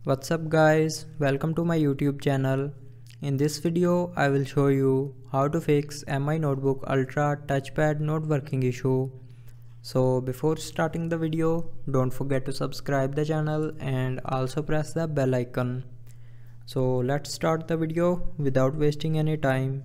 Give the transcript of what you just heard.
What's up guys, welcome to my YouTube channel. In this video I will show you how to fix MI Notebook Ultra touchpad not working issue. So before starting the video, don't forget to subscribe the channel and also press the bell icon. So let's start the video without wasting any time.